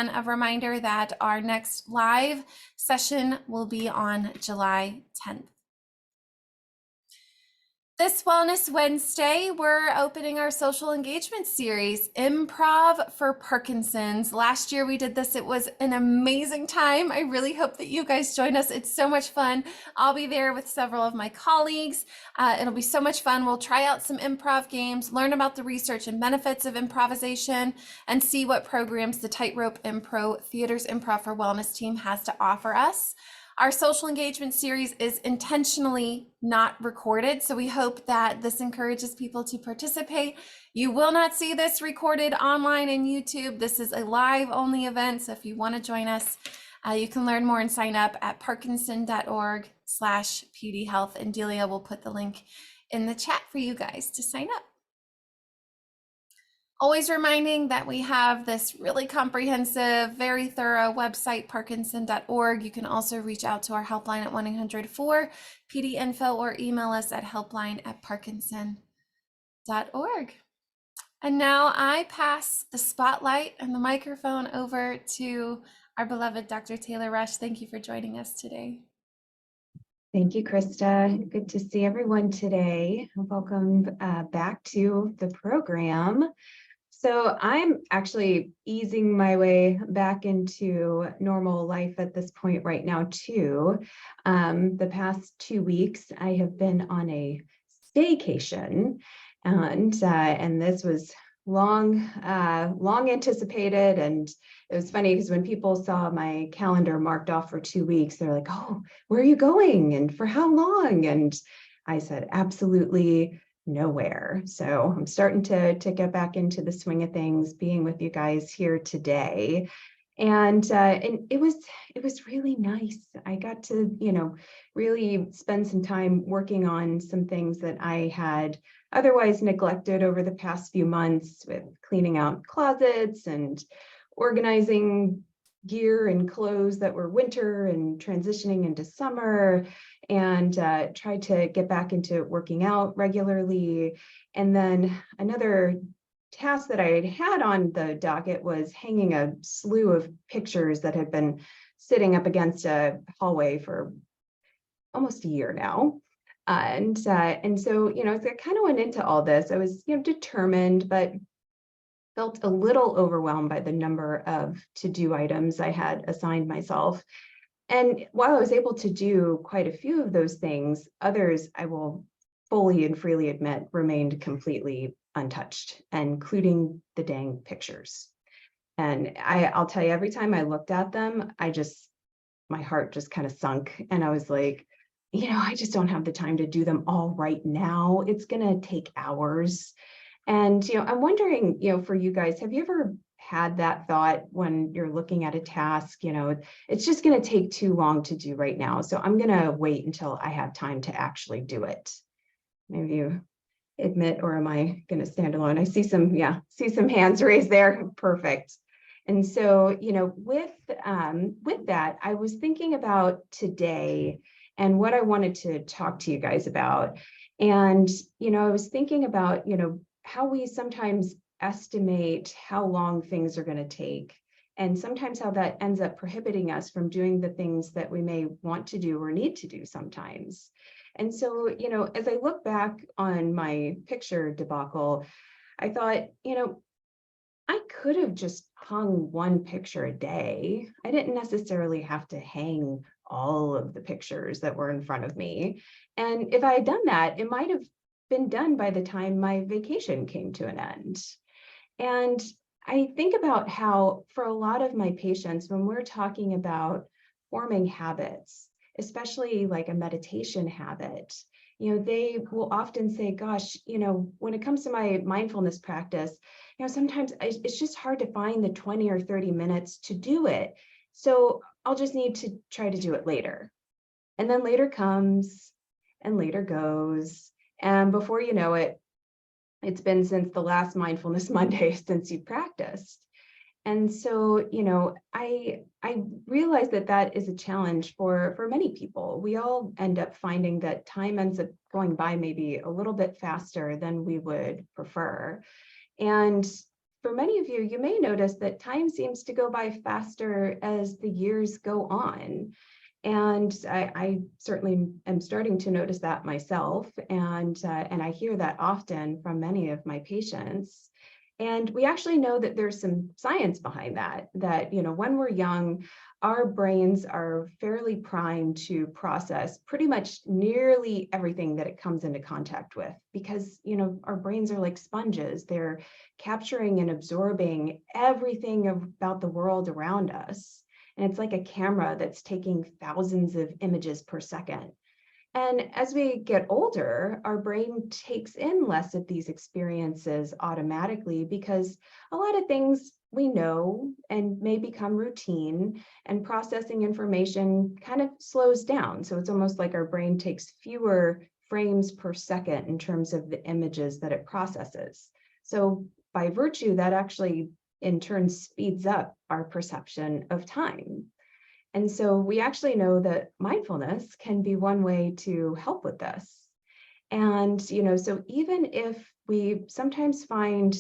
again, a reminder that our next live session will be on July 10th. This Wellness Wednesday, we're opening our social engagement series, Improv for Parkinson's. Last year we did this. It was an amazing time. I really hope that you guys join us. It's so much fun. I'll be there with several of my colleagues. It'll be so much fun. We'll try out some improv games, learn about the research and benefits of improvisation, and see what programs the Tightrope Impro Theater's Improv for Wellness team has to offer us. Our social engagement series is intentionally not recorded, so we hope that this encourages people to participate. You will not see this recorded online in YouTube. This is a live only event, so if you want to join us, you can learn more and sign up at parkinson.org/pdhealth, and Delia will put the link in the chat for you guys to sign up. Always reminding that we have this really comprehensive, very thorough website, parkinson.org. You can also reach out to our helpline at 1-800-4-PD-INFO or email us at helpline@parkinson.org. And now I pass the spotlight and the microphone over to our beloved Dr. Taylor Rush. Thank you for joining us today. Thank you, Krista. Good to see everyone today. Welcome back to the program. So I'm actually easing my way back into normal life at this point right now too. The past 2 weeks, I have been on a staycation, and this was long anticipated. And it was funny because when people saw my calendar marked off for 2 weeks, they're like, "Oh, where are you going and for how long?" And I said, absolutely nowhere. So I'm starting to get back into the swing of things, being with you guys here today. And it was really nice. I got to, really spend some time working on some things that I had otherwise neglected over the past few months, with cleaning out closets and organizing gear and clothes that were winter and transitioning into summer, and tried to get back into working out regularly. And then another task that I had on the docket was hanging a slew of pictures that had been sitting up against a hallway for almost a year now. And so, I kind of went into all this. I was, determined, but felt a little overwhelmed by the number of to-do items I had assigned myself. And while I was able to do quite a few of those things, others, I will fully and freely admit, remained completely untouched, including the dang pictures. And I'll tell you, every time I looked at them, my heart just kind of sunk. And I was like, I just don't have the time to do them all right now. It's going to take hours. And, I'm wondering, for you guys, have you ever had that thought when you're looking at a task, it's just going to take too long to do right now, so I'm going to wait until I have time to actually do it? Maybe you admit, or am I going to stand alone? I see some hands raised there. Perfect. And so, with that, I was thinking about today and what I wanted to talk to you guys about. And, I was thinking about, how we sometimes estimate how long things are going to take, and sometimes how that ends up prohibiting us from doing the things that we may want to do or need to do sometimes. And so, as I look back on my picture debacle, I thought, I could have just hung one picture a day. I didn't necessarily have to hang all of the pictures that were in front of me. And if I had done that, it might have been done by the time my vacation came to an end. And I think about how, for a lot of my patients, when we're talking about forming habits, especially like a meditation habit, they will often say, gosh, when it comes to my mindfulness practice, sometimes it's just hard to find the 20 or 30 minutes to do it. So I'll just need to try to do it later. And then later comes and later goes. And before you know it, it's been since the last Mindfulness Monday since you practiced. And so, I realize that is a challenge for many people. We all end up finding that time ends up going by maybe a little bit faster than we would prefer. And for many of you, you may notice that time seems to go by faster as the years go on. And I certainly am starting to notice that myself, and I hear that often from many of my patients. And we actually know that there's some science behind that, when we're young, our brains are fairly primed to process pretty much nearly everything that it comes into contact with, because, our brains are like sponges. They're capturing and absorbing everything about the world around us. And it's like a camera that's taking thousands of images per second. And as we get older, our brain takes in less of these experiences automatically, because a lot of things we know and may become routine, and processing information kind of slows down. So it's almost like our brain takes fewer frames per second in terms of the images that it processes. So by virtue, that actually in turn speeds up our perception of time. And so we actually know that mindfulness can be one way to help with this. And, so even if we sometimes find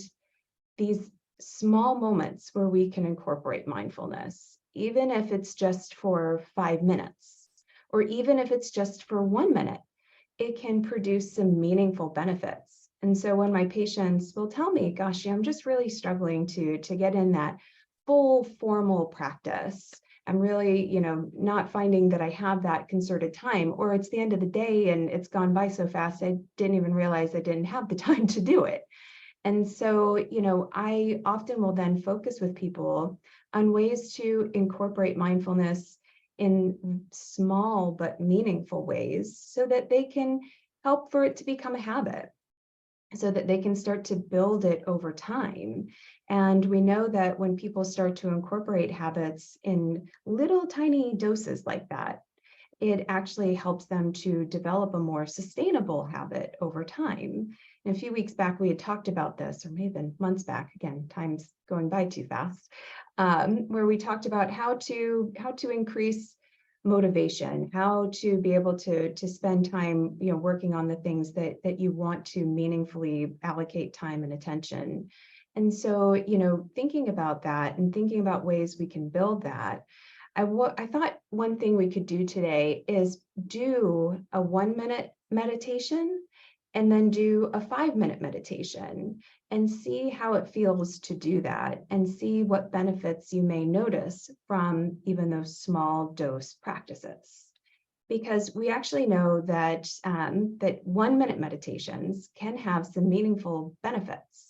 these small moments where we can incorporate mindfulness, even if it's just for 5 minutes, or even if it's just for 1 minute, it can produce some meaningful benefits. And so when my patients will tell me, gosh, I'm just really struggling to get in that full formal practice, I'm really, not finding that I have that concerted time, or it's the end of the day and it's gone by so fast, I didn't even realize I didn't have the time to do it. And so, I often will then focus with people on ways to incorporate mindfulness in small but meaningful ways, so that they can help for it to become a habit, so that they can start to build it over time. And we know that when people start to incorporate habits in little tiny doses like that, it actually helps them to develop a more sustainable habit over time. And a few weeks back, we had talked about this, or maybe months back, again, time's going by too fast, where we talked about how to increase motivation, how to be able to spend time, working on the things that you want to meaningfully allocate time and attention. And so, thinking about that and thinking about ways we can build that, I thought one thing we could do today is do a 1 minute meditation and then do a 5 minute meditation, and see how it feels to do that, and see what benefits you may notice from even those small dose practices. Because we actually know that, that 1 minute meditations can have some meaningful benefits.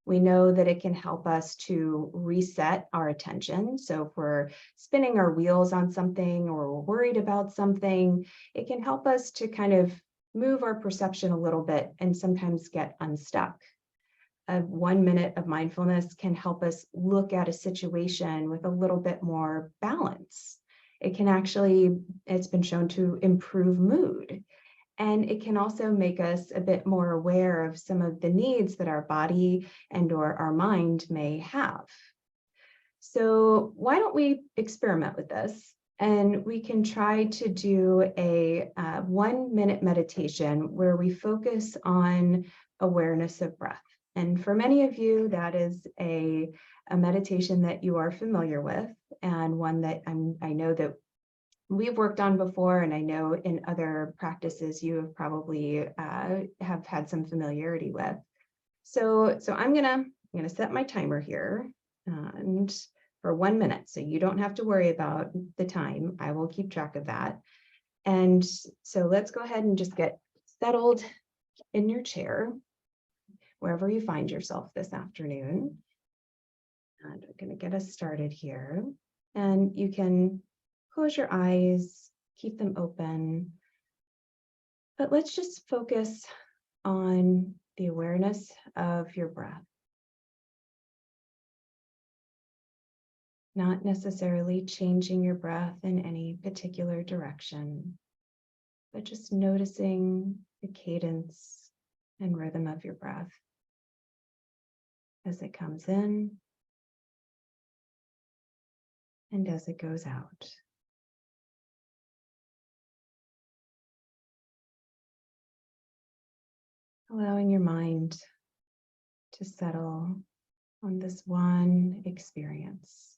We know that it can help us to reset our attention. So if we're spinning our wheels on something, or we're worried about something, it can help us to kind of move our perception a little bit and sometimes get unstuck. A 1 minute of mindfulness can help us look at a situation with a little bit more balance. It can actually, it's been shown to improve mood. And it can also make us a bit more aware of some of the needs that our body and or our mind may have. So why don't we experiment with this? And we can try to do a 1 minute meditation where we focus on awareness of breath. And for many of you, that is a meditation that you are familiar with, and one that I know that we've worked on before, and I know in other practices you have probably have had some familiarity with. So I'm gonna set my timer here, and for 1 minute, so you don't have to worry about the time. I will keep track of that. And so let's go ahead and just get settled in your chair, wherever you find yourself this afternoon. And I'm gonna get us started here. And you can close your eyes, keep them open, but let's just focus on the awareness of your breath. Not necessarily changing your breath in any particular direction, but just noticing the cadence and rhythm of your breath as it comes in and as it goes out. Allowing your mind to settle on this one experience.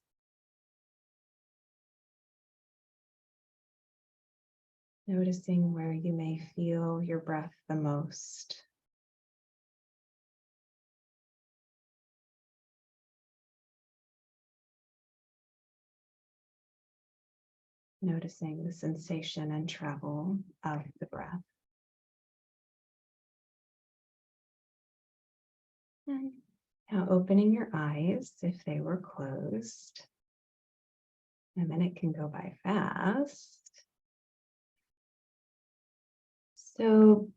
Noticing where you may feel your breath the most. Noticing the sensation and travel of the breath. And now opening your eyes if they were closed. A minute can go by fast. So,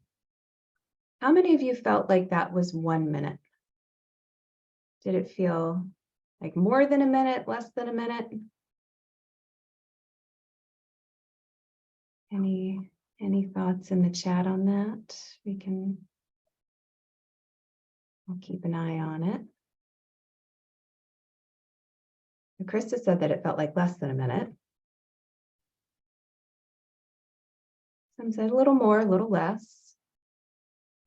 how many of you felt like that was 1 minute? Did it feel like more than a minute, less than a minute? Any thoughts in the chat on that? I'll keep an eye on it. Krista said that it felt like less than a minute. Some said a little more, a little less,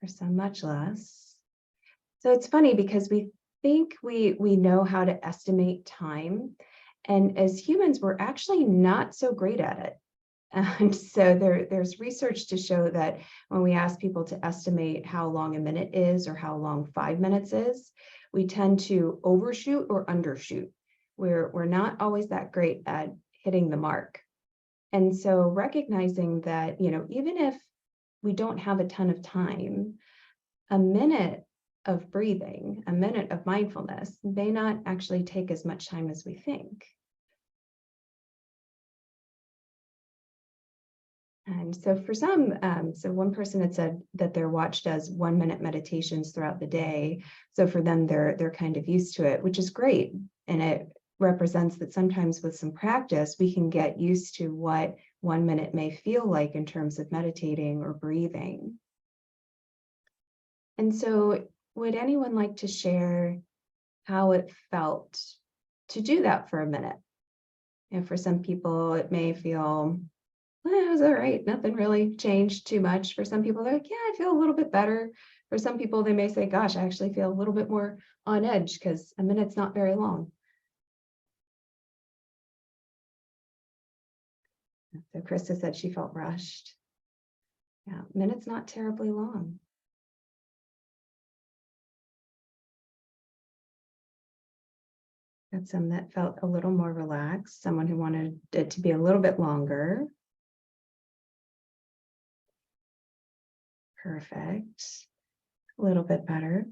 or some much less. So it's funny because we think we know how to estimate time. And as humans, we're actually not so great at it. And so there's research to show that when we ask people to estimate how long a minute is or how long 5 minutes is, we tend to overshoot or undershoot. We're not always that great at hitting the mark. And so recognizing that, even if we don't have a ton of time, a minute of breathing, a minute of mindfulness may not actually take as much time as we think. And so for some, so one person had said that their watch does 1 minute meditations throughout the day. So for them, they're kind of used to it, which is great. And it represents that sometimes with some practice, we can get used to what 1 minute may feel like in terms of meditating or breathing. And so would anyone like to share how it felt to do that for a minute? And for some people, it may feel, well, it was all right. Nothing really changed too much. For some people, they're like, yeah, I feel a little bit better. For some people, they may say, gosh, I actually feel a little bit more on edge because a minute's not very long. So Krista said she felt rushed. Yeah, a minute's not terribly long. Got some that felt a little more relaxed, someone who wanted it to be a little bit longer. Perfect. A little bit better.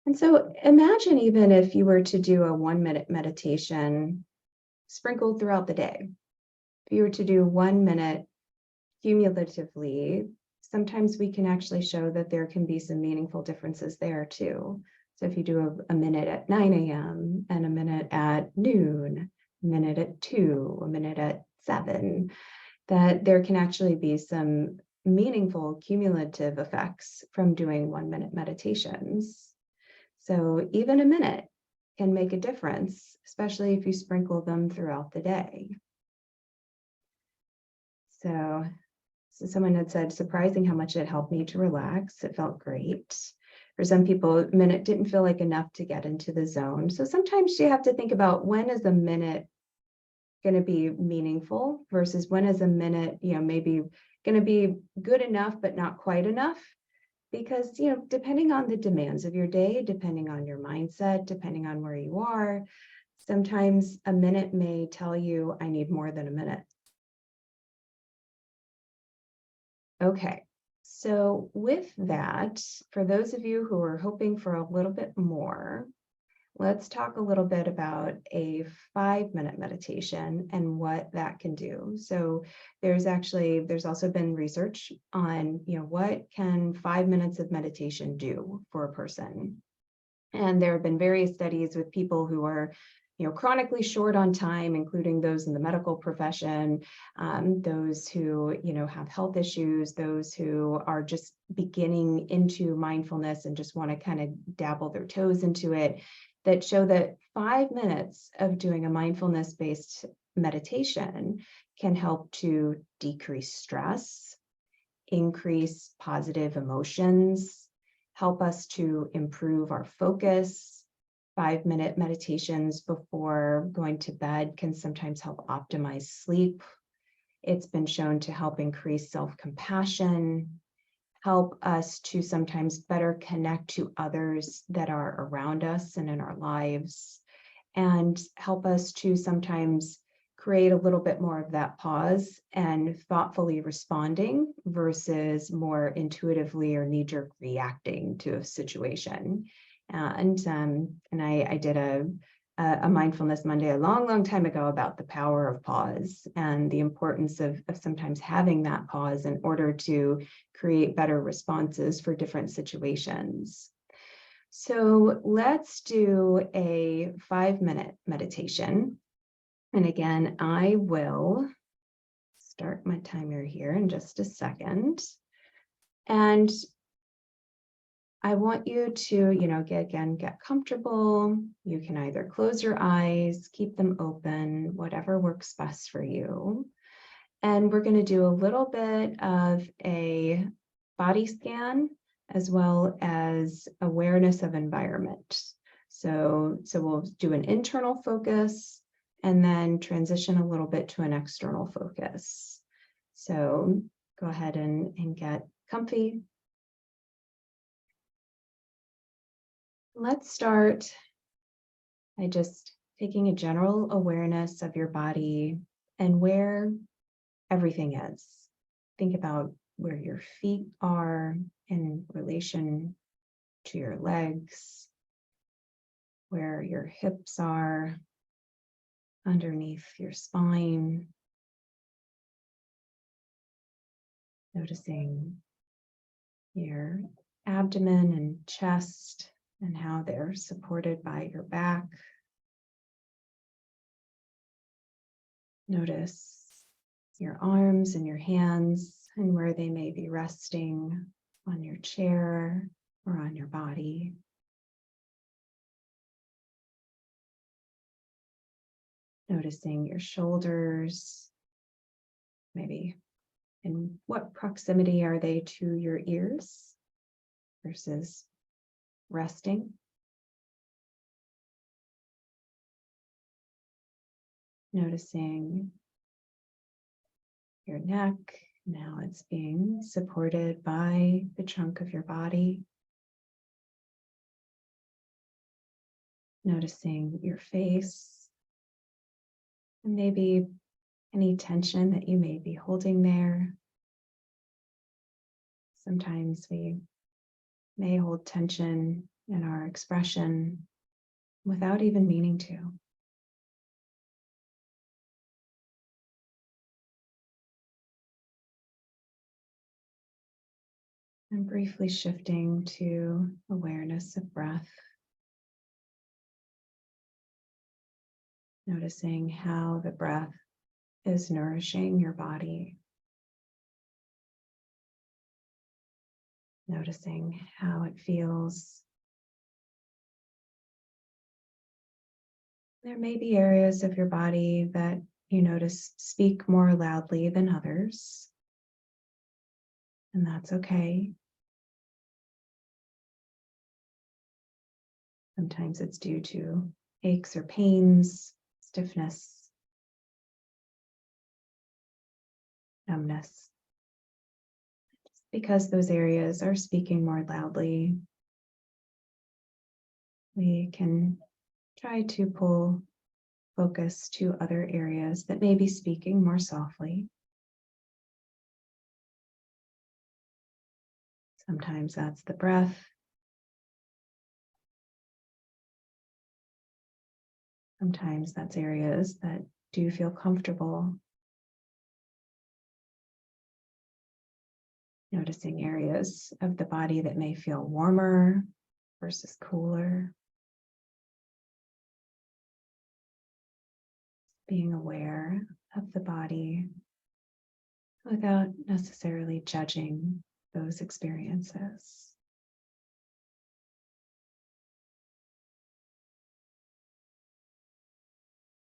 And so imagine even if you were to do a 1 minute meditation sprinkled throughout the day. If you were to do 1 minute cumulatively, sometimes we can actually show that there can be some meaningful differences there too. So if you do a minute at 9 a.m. and a minute at noon, a minute at 2, a minute at 7, that there can actually be some meaningful cumulative effects from doing 1 minute meditations. So even a minute can make a difference, especially if you sprinkle them throughout the day. So someone had said, surprising how much it helped me to relax. It felt great. For some people, a minute didn't feel like enough to get into the zone. So sometimes you have to think about, when is a minute going to be meaningful versus when is a minute, maybe going to be good enough, but not quite enough. Because, depending on the demands of your day, depending on your mindset, depending on where you are, sometimes a minute may tell you, I need more than a minute. Okay, so with that, for those of you who are hoping for a little bit more, let's talk a little bit about a 5-minute meditation and what that can do. So there's also been research on, what can 5 minutes of meditation do for a person? And there have been various studies with people who are, chronically short on time, including those in the medical profession, those who, have health issues, those who are just beginning into mindfulness and just want to kind of dabble their toes into it, that show that 5 minutes of doing a mindfulness-based meditation can help to decrease stress, increase positive emotions, help us to improve our focus, 5-minute meditations before going to bed can sometimes help optimize sleep. It's been shown to help increase self-compassion, help us to sometimes better connect to others that are around us and in our lives, and help us to sometimes create a little bit more of that pause and thoughtfully responding versus more intuitively or knee-jerk reacting to a situation. And I did a mindfulness Monday a long time ago about the power of pause and the importance of sometimes having that pause in order to create better responses for different situations. So let's do a 5-minute meditation. And again, I will start my timer here in just a second. And I want you to, get comfortable. You can either close your eyes, keep them open, whatever works best for you. And we're going to do a little bit of a body scan as well as awareness of environment. So we'll do an internal focus and then transition a little bit to an external focus. So go ahead and get comfy. Let's start by just taking a general awareness of your body and where everything is. Think about where your feet are in relation to your legs, where your hips are underneath your spine. Noticing your abdomen and chest and how they're supported by your back. Notice your arms and your hands and where they may be resting on your chair or on your body. Noticing your shoulders, maybe in what proximity are they to your ears versus resting. Noticing your neck, now it's being supported by the trunk of your body. Noticing your face, and maybe any tension that you may be holding there. Sometimes we may hold tension in our expression without even meaning to. And briefly shifting to awareness of breath. Noticing how the breath is nourishing your body. Noticing how it feels. There may be areas of your body that you notice speak more loudly than others, and that's okay. Sometimes it's due to aches or pains, stiffness, numbness. Just because those areas are speaking more loudly, we can try to pull focus to other areas that may be speaking more softly. Sometimes that's the breath. Sometimes that's areas that do feel comfortable. Noticing areas of the body that may feel warmer versus cooler. Being aware of the body without necessarily judging those experiences.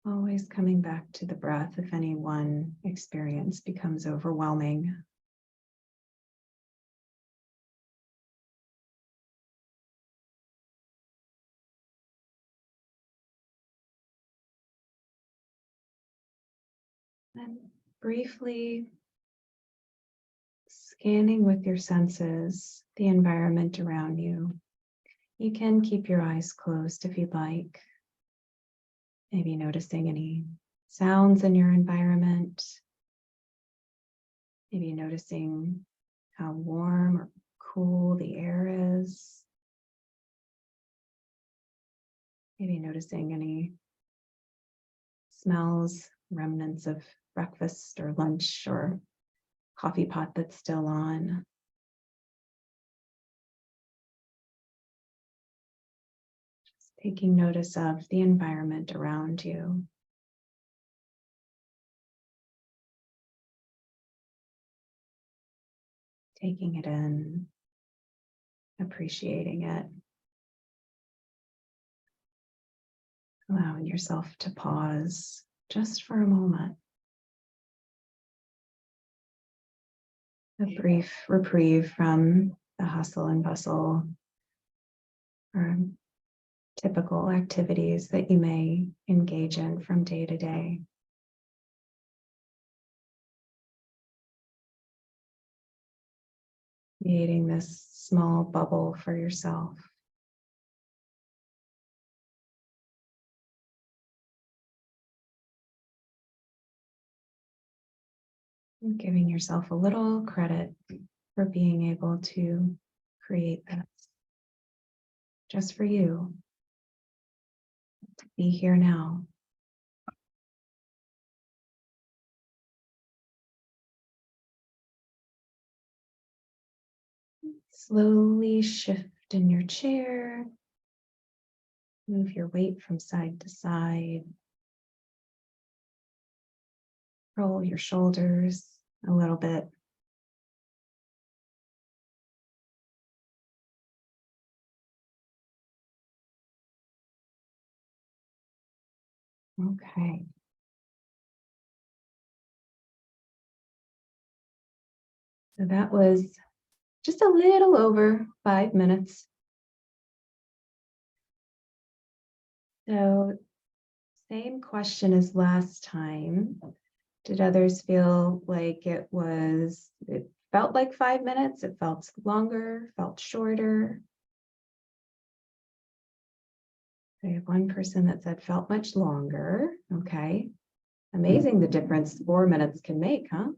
Always coming back to the breath if any one experience becomes overwhelming. And briefly scanning with your senses the environment around you. You can keep your eyes closed if you'd like. Maybe noticing any sounds in your environment. Maybe noticing how warm or cool the air is. Maybe noticing any smells, remnants of breakfast or lunch or coffee pot that's still on. Just taking notice of the environment around you. Taking it in, appreciating it. Allowing yourself to pause just for a moment. A brief reprieve from the hustle and bustle or typical activities that you may engage in from day to day. Creating this small bubble for yourself. And giving yourself a little credit for being able to create this just for you. To be here now. Slowly shift in your chair. Move your weight from side to side. Roll your shoulders a little bit. Okay. So that was just a little over 5 minutes. So same question as last time. Did others feel like it felt like 5 minutes? It felt longer, felt shorter? I have one person that said felt much longer. Okay. Amazing the difference 4 minutes can make, huh?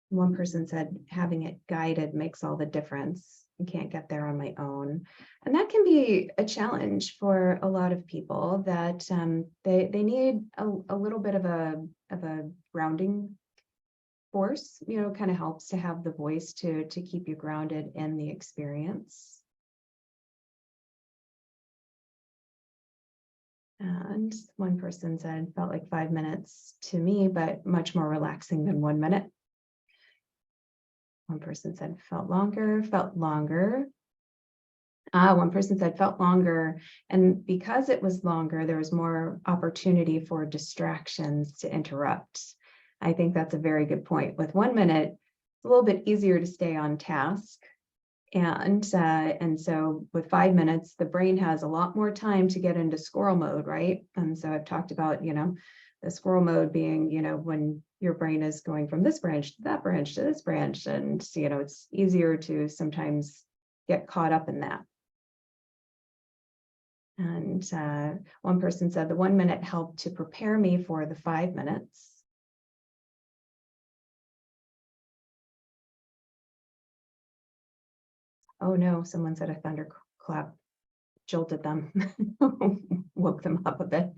One person said having it guided makes all the difference. I can't get there on my own. And that can be a challenge for a lot of people that they need a little bit of a grounding force, kind of helps to have the voice to keep you grounded in the experience. And one person said felt like 5 minutes to me, but much more relaxing than 1 minute. One person said felt longer, felt longer. One person said felt longer. And because it was longer, there was more opportunity for distractions to interrupt. I think that's a very good point. With 1 minute, it's a little bit easier to stay on task. And so with 5 minutes, the brain has a lot more time to get into squirrel mode, right? And so I've talked about, the squirrel mode being, when your brain is going from this branch to that branch to this branch. And, it's easier to sometimes get caught up in that. And one person said the 1 minute helped to prepare me for the 5 minutes. Oh no, someone said a thunderclap jolted them, woke them up a bit.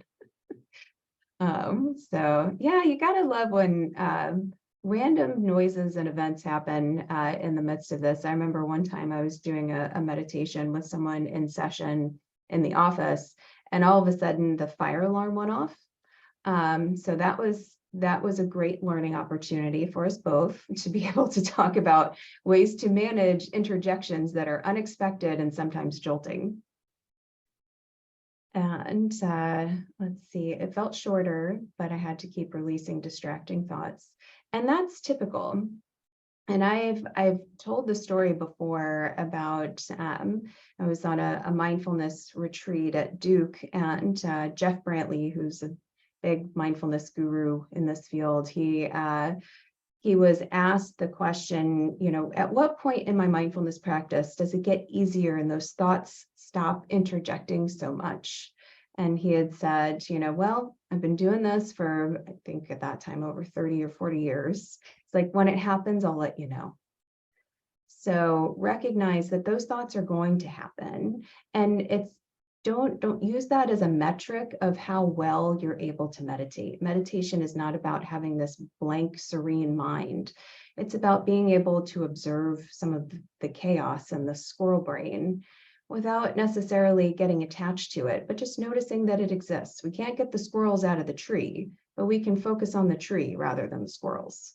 So yeah, you gotta love when random noises and events happen in the midst of this. I remember one time I was doing a meditation with someone in session in the office, and all of a sudden the fire alarm went off. So that was a great learning opportunity for us both to be able to talk about ways to manage interjections that are unexpected and sometimes jolting. And let's see, it felt shorter, but I had to keep releasing distracting thoughts. And that's typical. And I've told the story before about I was on a mindfulness retreat at Duke, and Jeff Brantley, who's a big mindfulness guru in this field, he was asked the question, at what point in my mindfulness practice does it get easier and those thoughts stop interjecting so much? And he had said, well, I've been doing this for, I think at that time, over 30 or 40 years. It's like, when it happens, I'll let you know. So recognize that those thoughts are going to happen. And don't use that as a metric of how well you're able to meditate. Meditation is not about having this blank, serene mind. It's about being able to observe some of the chaos and the squirrel brain without necessarily getting attached to it, but just noticing that it exists. We can't get the squirrels out of the tree, but we can focus on the tree rather than the squirrels.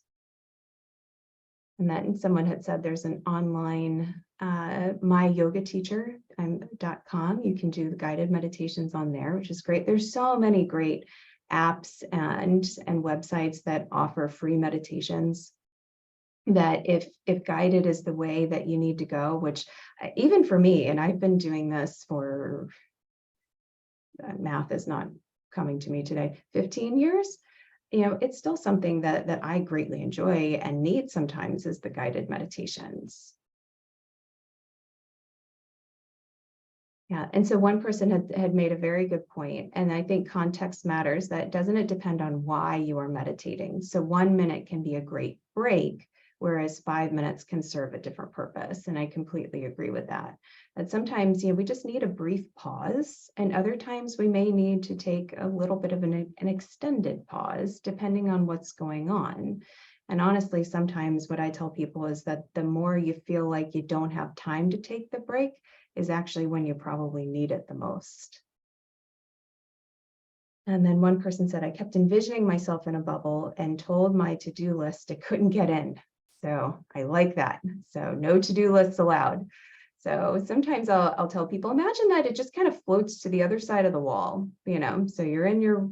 And then someone had said there's an online myyogateacher.com. You can do the guided meditations on there, which is great. There's so many great apps and websites that offer free meditations, that if guided is the way that you need to go, which even for me, and I've been doing this for, math is not coming to me today, 15 years. It's still something that I greatly enjoy and need sometimes, is the guided meditations. Yeah, and so one person had made a very good point, and I think context matters. That doesn't it depend on why you are meditating? So 1 minute can be a great break, whereas 5 minutes can serve a different purpose. And I completely agree with that. That sometimes, we just need a brief pause, and other times we may need to take a little bit of an extended pause, depending on what's going on. And honestly, sometimes what I tell people is that the more you feel like you don't have time to take the break is actually when you probably need it the most. And then one person said, I kept envisioning myself in a bubble and told my to-do list it couldn't get in. So I like that. So no to-do lists allowed. So sometimes I'll tell people, imagine that it just kind of floats to the other side of the wall, so you're in your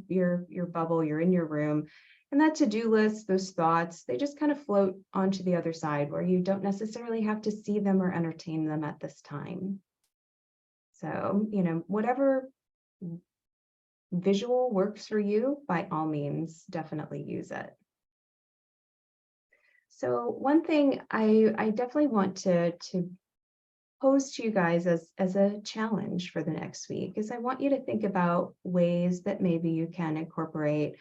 bubble, you're in your room, and that to-do list, those thoughts, they just kind of float onto the other side, where you don't necessarily have to see them or entertain them at this time. So, whatever visual works for you, by all means, definitely use it. So one thing I definitely want to pose to you guys as a challenge for the next week is I want you to think about ways that maybe you can incorporate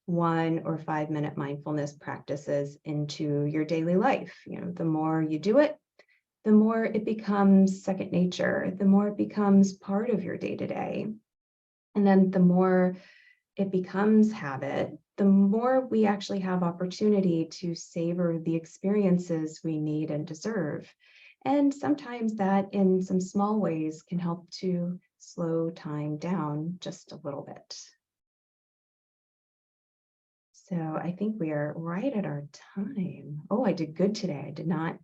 1 or 5 minute mindfulness practices into your daily life. The more you do it, the more it becomes second nature, the more it becomes part of your day-to-day. And then the more it becomes habit, the more we actually have opportunity to savor the experiences we need and deserve. And sometimes that, in some small ways, can help to slow time down just a little bit. So I think we are right at our time. Oh, I did good today. I did not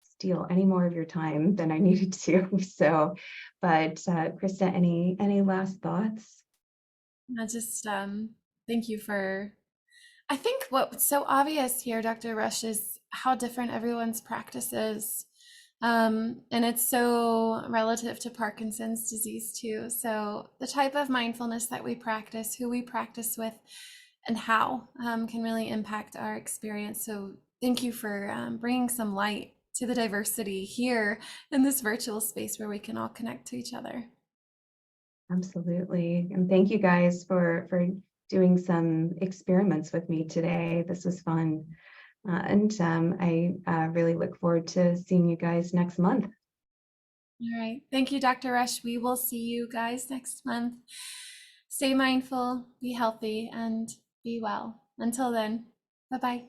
steal any more of your time than I needed to. So, but Krista, any last thoughts? I just thank you for, I think what's so obvious here, Dr. Rush, is how different everyone's practice is. And it's so relative to Parkinson's disease too. So the type of mindfulness that we practice, who we practice with, and how can really impact our experience. So thank you for bringing some light to the diversity here in this virtual space where we can all connect to each other. Absolutely. And thank you guys for doing some experiments with me today. This was fun. And I really look forward to seeing you guys next month. All right. Thank you, Dr. Rush. We will see you guys next month. Stay mindful, be healthy, and be well. Until then, bye-bye.